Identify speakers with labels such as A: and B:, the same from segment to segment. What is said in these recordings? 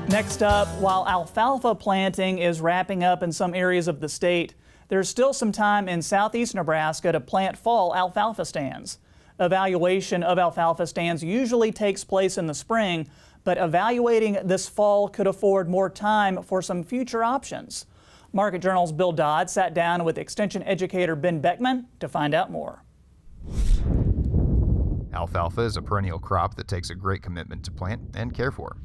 A: Next up, while alfalfa planting is wrapping up in some areas of the state, there's still some time in southeast Nebraska to plant fall alfalfa stands. Evaluation of alfalfa stands usually takes place in the spring, but evaluating this fall could afford more time for some future options. Market Journal's Bill Dodd sat down with Extension Educator Ben Beckman to find out more.
B: Alfalfa is a perennial crop that takes a great commitment to plant and care for.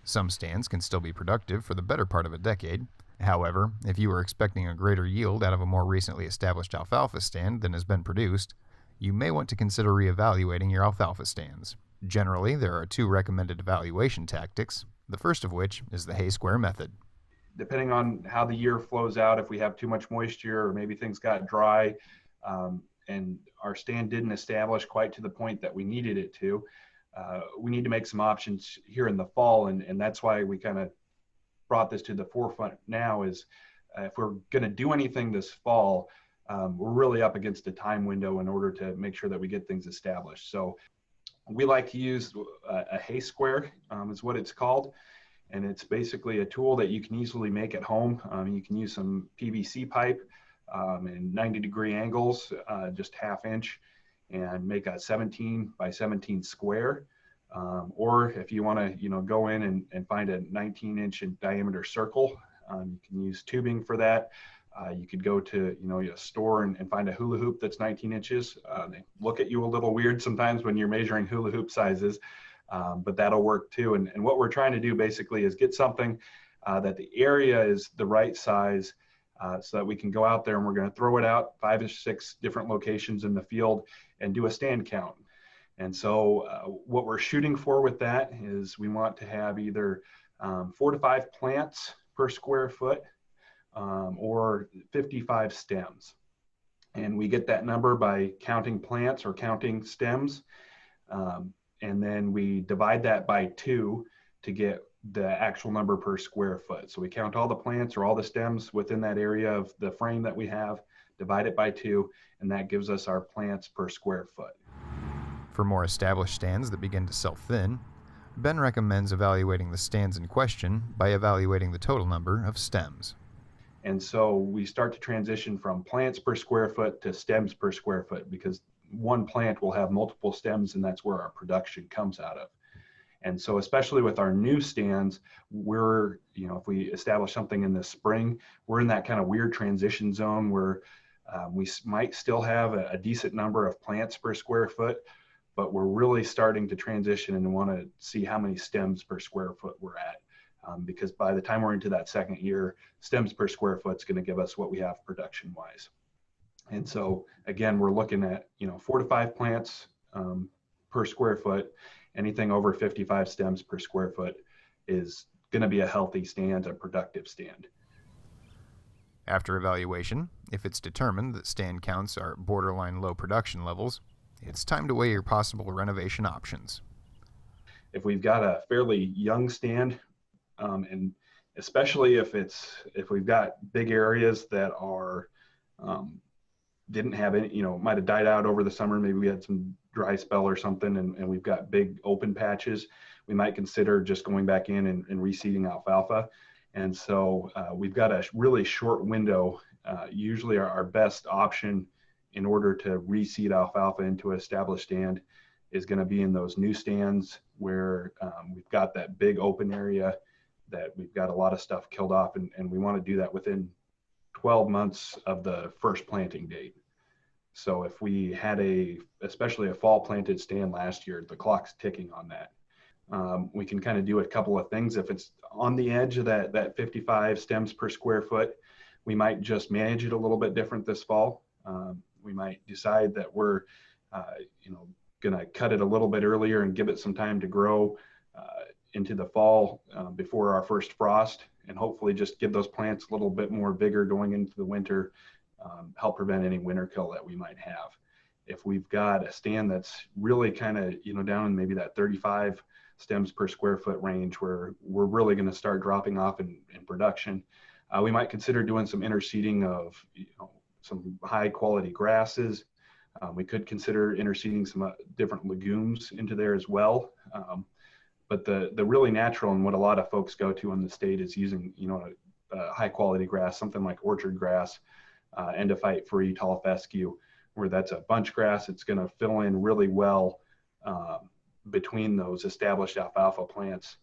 B: Some stands can still be productive for the better part of a decade. However, if you are expecting a greater yield out of a more recently established alfalfa stand than has been produced, you may want to consider reevaluating your alfalfa stands. Generally, there are two recommended evaluation tactics, the first of which is the Haysquare Method.
C: Depending on how the year flows out, if we have too much moisture or maybe things got dry and our stand didn't establish quite to the point that we needed it to, we need to make some options here in the fall, and that's why we kind of brought this to the forefront now is if we're going to do anything this fall, we're really up against a time window in order to make sure that we get things established. So we like to use a Haysquare is what it's called, and it's basically a tool that you can easily make at home. You can use some PVC pipe in 90-degree angles, just ½ inch, and make a 17 by 17 square. Or if you want to, go in and find a 19-inch in diameter circle, you can use tubing for that. You could go to, a store and find a hula hoop that's 19 inches. They look at you a little weird sometimes when you're measuring hula hoop sizes, but that'll work too. And what we're trying to do basically is get something that the area is the right size so that we can go out there and we're going to throw it out 5 or 6 different locations in the field and do a stand count. And so what we're shooting for with that is we want to have either 4 to 5 plants per square foot or 55 stems. And we get that number by counting plants or counting stems. And then we divide that by 2 to get the actual number per square foot. So we count all the plants or all the stems within that area of the frame that we have, divide it by 2, and that gives us our plants per square foot.
B: For more established stands that begin to self-thin, Ben recommends evaluating the stands in question by evaluating the total number of stems.
C: And so we start to transition from plants per square foot to stems per square foot, because one plant will have multiple stems, and that's where our production comes out of. And so especially with our new stands, we're, if we establish something in the spring, we're in that kind of weird transition zone where we might still have a decent number of plants per square foot, but we're really starting to transition and want to see how many stems per square foot we're at. Because by the time we're into that second year, stems per square foot is going to give us what we have production wise. And so again, we're looking at 4 to 5 plants per square foot. Anything over 55 stems per square foot is going to be a healthy stand, a productive stand.
B: After evaluation, if it's determined that stand counts are borderline low production levels, it's time to weigh your possible renovation options.
C: If we've got a fairly young stand, and especially if we've got big areas that are didn't have any, might have died out over the summer, maybe we had some dry spell or something, and we've got big open patches, we might consider just going back in and reseeding alfalfa. And so we've got a really short window. Usually our best option in order to reseed alfalfa into an established stand is going to be in those new stands where we've got that big open area that we've got a lot of stuff killed off, and we want to do that within 12 months of the first planting date. So if we had especially a fall planted stand last year, the clock's ticking on that. We can kind of do a couple of things. If it's on the edge of that 55 stems per square foot, we might just manage it a little bit different this fall. We might decide that we're, going to cut it a little bit earlier and give it some time to grow into the fall before our first frost, and hopefully just give those plants a little bit more vigor going into the winter, help prevent any winter kill that we might have. If we've got a stand that's really kind of, down in maybe that 35 stems per square foot range where we're really going to start dropping off in production, we might consider doing some interseeding of, some high quality grasses. We could consider interseeding some different legumes into there as well. But the really natural and what a lot of folks go to in the state is using, a high quality grass, something like orchard grass, endophyte free, tall fescue, where that's a bunch grass. It's going to fill in really well between those established alfalfa plants,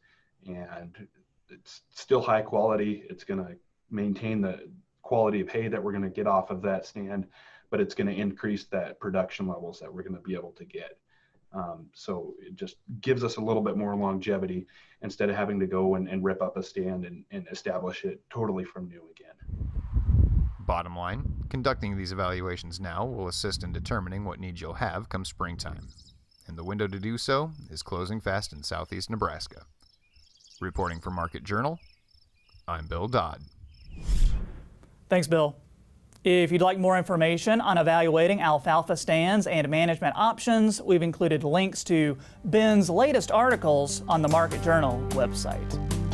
C: and it's still high quality. It's going to maintain the quality of hay that we're going to get off of that stand, but it's going to increase that production levels that we're going to be able to get. So it just gives us a little bit more longevity instead of having to go and rip up a stand and establish it totally from new again.
B: Bottom line, conducting these evaluations now will assist in determining what needs you'll have come springtime. And the window to do so is closing fast in southeast Nebraska. Reporting for Market Journal, I'm Bill Dodd.
A: Thanks, Bill. If you'd like more information on evaluating alfalfa stands and management options, we've included links to Ben's latest articles on the Market Journal website.